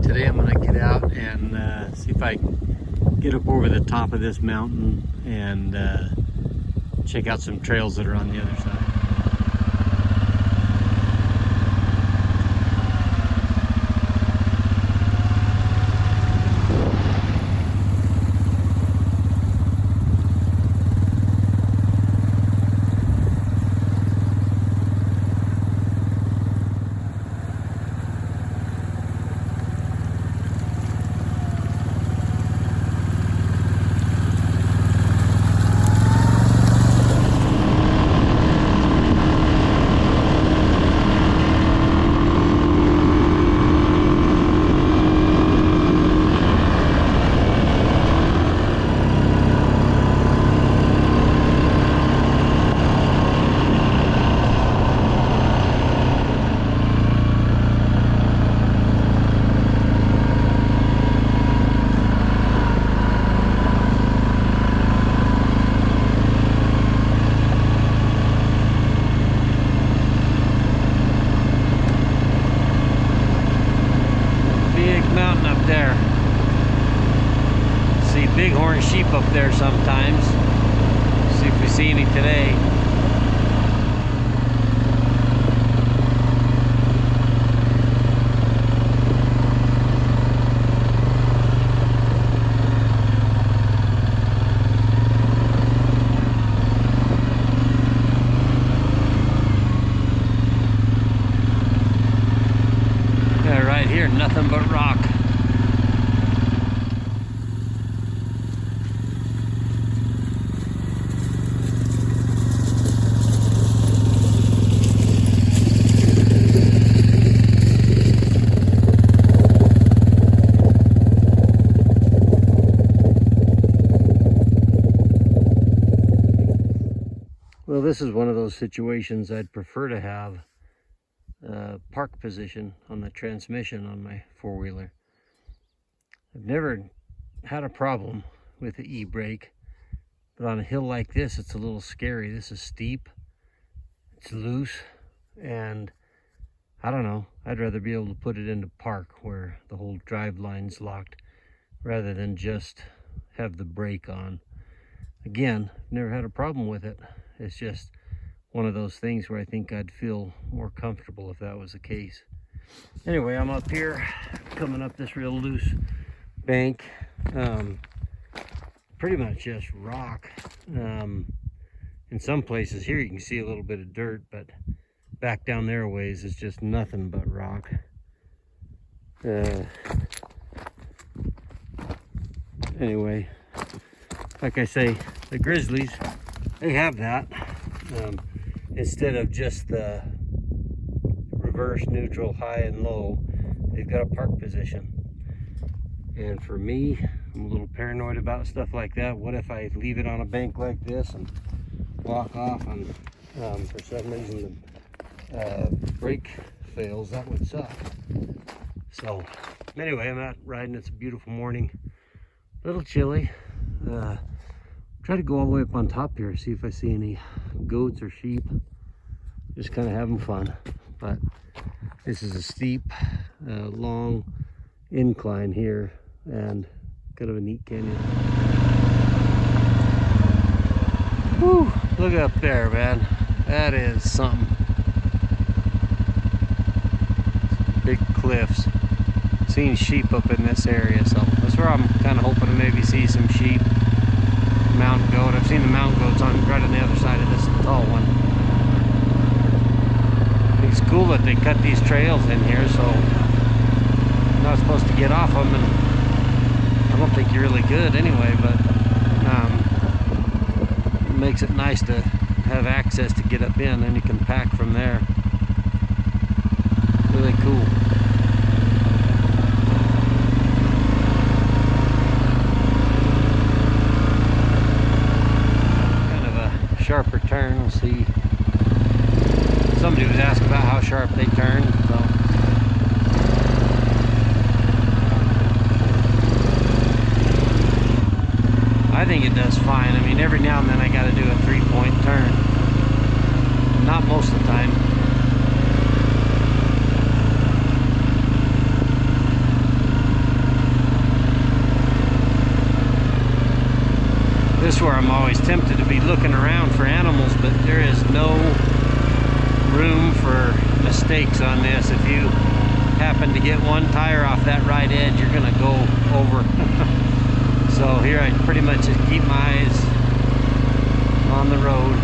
Today I'm going to get out and see if I get up over the top of this mountain and check out some trails that are on the other side. Bighorn sheep up there sometimes. See if we see any today. Yeah, right here, nothing but rock. Well, this is one of those situations I'd prefer to have park position on the transmission on my four-wheeler. I've never had a problem with the e-brake, but on a hill like this, it's a little scary. This is steep, it's loose, and I don't know. I'd rather be able to put it into park where the whole drive line's locked rather than just have the brake on. Again, I've never had a problem with it. It's just one of those things where I think I'd feel more comfortable if that was the case. Anyway, I'm up here, coming up this real loose bank. Pretty much just rock. In some places here you can see a little bit of dirt, but back down there a ways is just nothing but rock. Anyway, like I say, the grizzlies, they have that. Instead of just the reverse, neutral, high and low, they've got a park position. And for me, I'm a little paranoid about stuff like that. What if I leave it on a bank like this and walk off and for some reason the brake fails? That would suck. So anyway, I'm out riding. It's a beautiful morning. A little chilly. Try to go all the way up on top here, see if I see any goats or sheep. Just kind of having fun. But this is a steep, long incline here, and kind of a neat canyon. Whew, look up there, man. That is something. Big cliffs. Seen sheep up in this area, so that's where I'm kind of hoping to maybe see some sheep. Mountain goat. I've seen the mountain goats right on the other side of this tall one. It's cool that they cut these trails in here, so you're not supposed to get off them, and I don't think you really could anyway, but it makes it nice to have access to get up in, and you can pack from there. Really cool. Sharper turn. We'll see. Somebody was asking about how sharp they turn, so I think it does fine. I mean, every now and then I got to do a 3-point turn. Not most of the time. is where I'm always tempted to be looking around for animals, but there is no room for mistakes on this. If you happen to get one tire off that right edge, you're gonna go over. So here I pretty much just keep my eyes on the road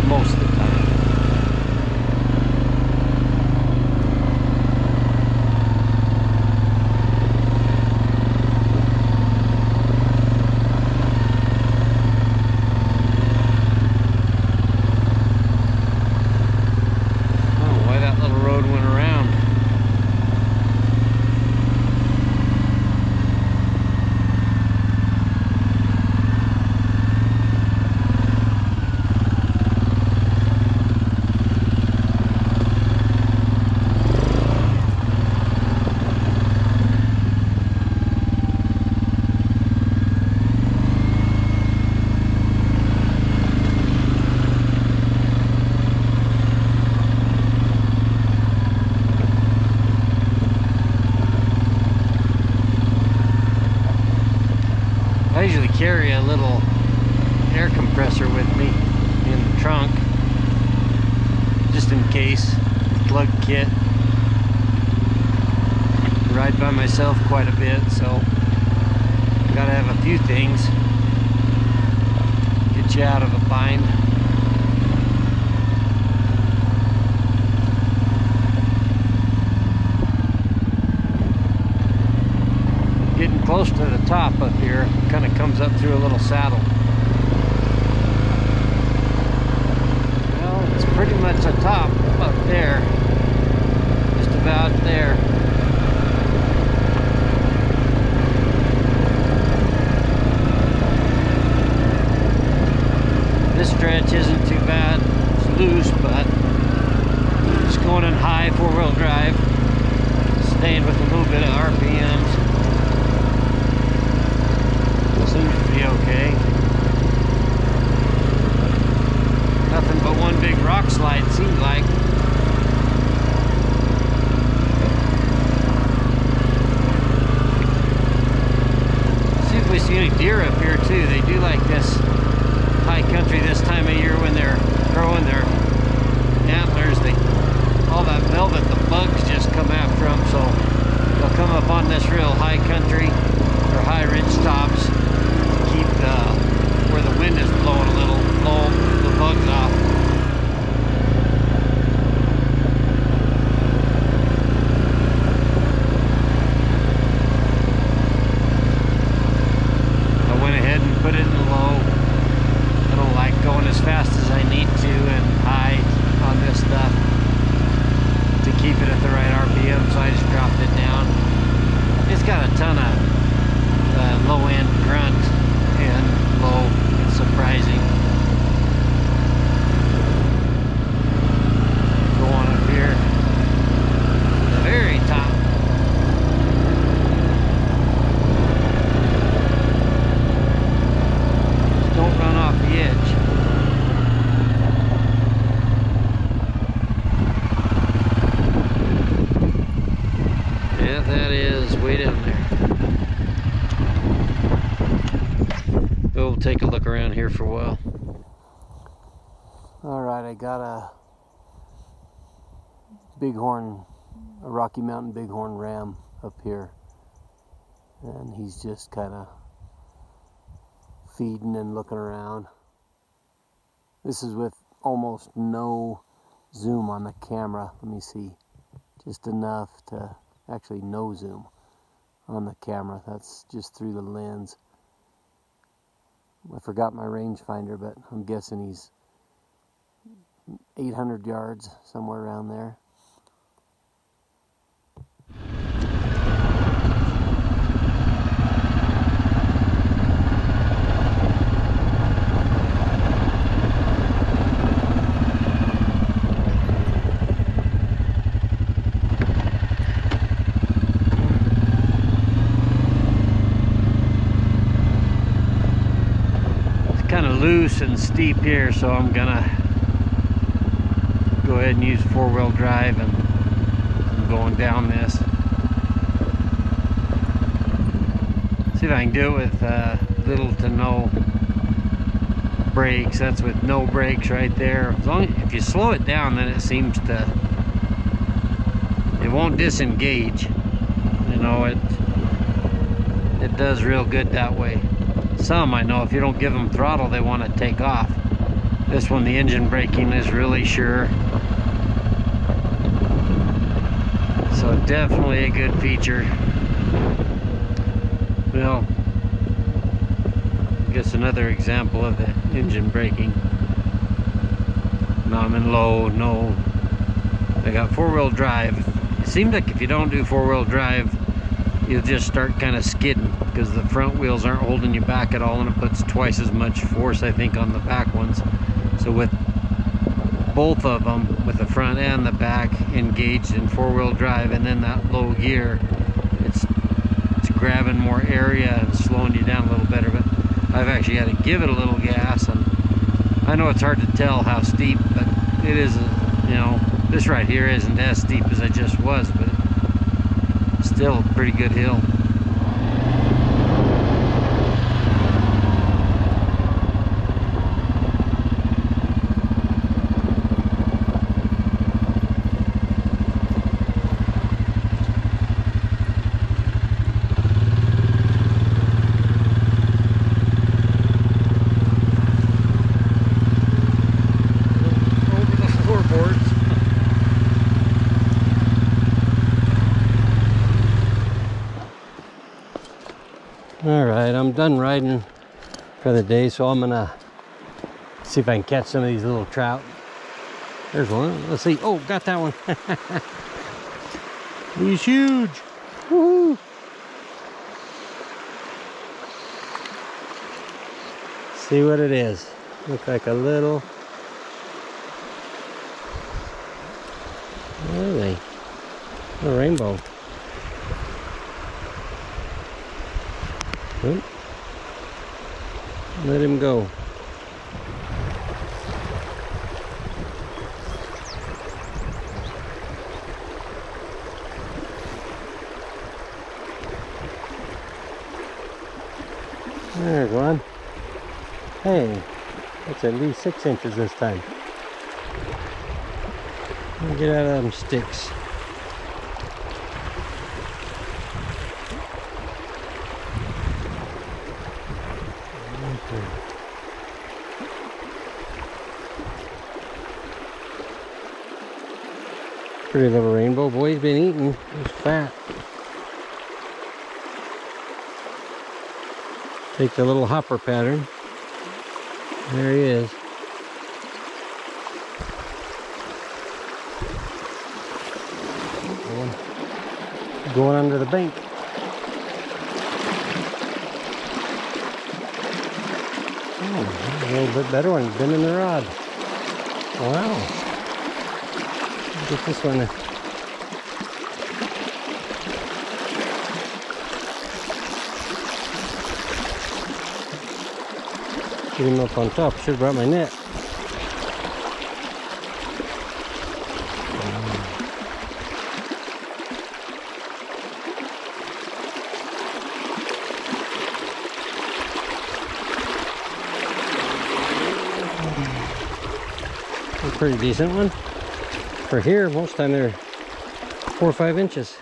most of the time. I usually carry a little air compressor with me in the trunk, just in case. Plug kit. I ride by myself quite a bit, so gotta have a few things. Get you out of a bind. Getting close to the top up here, kind of comes up through a little saddle. Well, it's pretty much a top up there, just about there. This stretch isn't too bad. It's loose, but just going in high four-wheel drive, staying with a little bit of RPMs. Seems to be okay. Nothing but one big rock slide, seems like. See if we see any deer up here too. They do like this high country this time of year when they're growing their antlers. All that velvet, the bugs just come after them, so they'll come up on this real high country or high ridge tops. Keep where the wind is blowing a little, blow the bugs off. I went ahead and put it in low. I don't like going as fast as I need to and high on this stuff to keep it at the right RPM, so I just dropped it down. It's got a ton of low end grunt and low. It's surprising. Go on up here, the very top. Just don't run off the edge. Yeah, that is way down there. We'll take a look around here for a while. Alright, I got a Rocky Mountain bighorn ram up here. And he's just kind of feeding and looking around. This is with almost no zoom on the camera. Let me see. Just enough to actually no zoom on the camera. That's just through the lens. I forgot my rangefinder, but I'm guessing he's 800 yards, somewhere around there. Kind of loose and steep here, so I'm gonna go ahead and use four-wheel drive and I'm going down this. See if I can do it with little to no brakes. That's with no brakes right there. As long if you slow it down, then it seems to, it won't disengage. You know, it does real good that way. Some, I know, if you don't give them throttle, they want to take off. This one, the engine braking is really sure. So definitely a good feature. Well, I guess another example of the engine braking. Now I'm in low, no. I got four-wheel drive. It seems like if you don't do four-wheel drive, you'll just start kind of skidding because the front wheels aren't holding you back at all, and it puts twice as much force, I think, on the back ones. So with both of them, with the front and the back engaged in four-wheel drive, and then that low gear, it's grabbing more area and slowing you down a little better. But I've actually had to give it a little gas, and I know it's hard to tell how steep, but it is, you know, this right here isn't as steep as I just was, but it's still a pretty good hill. Alright, I'm done riding for the day, so I'm gonna see if I can catch some of these little trout. There's one. Let's see. Oh, got that one. He's huge. Woohoo! See what it is. Looks like a little. Where are they? A rainbow. Oop. Let him go. There's one. Hey, that's at least 6 inches this time. Get out of them sticks. Pretty little rainbow. Boy, he's been eating. He's fat. Take the little hopper pattern. There he is. Going under the bank. Oh, a little bit better one. Been in the rod. Wow. Get this one. Get him up on top. Should have brought my net. A pretty decent one. For here, most of the time they're 4 or 5 inches.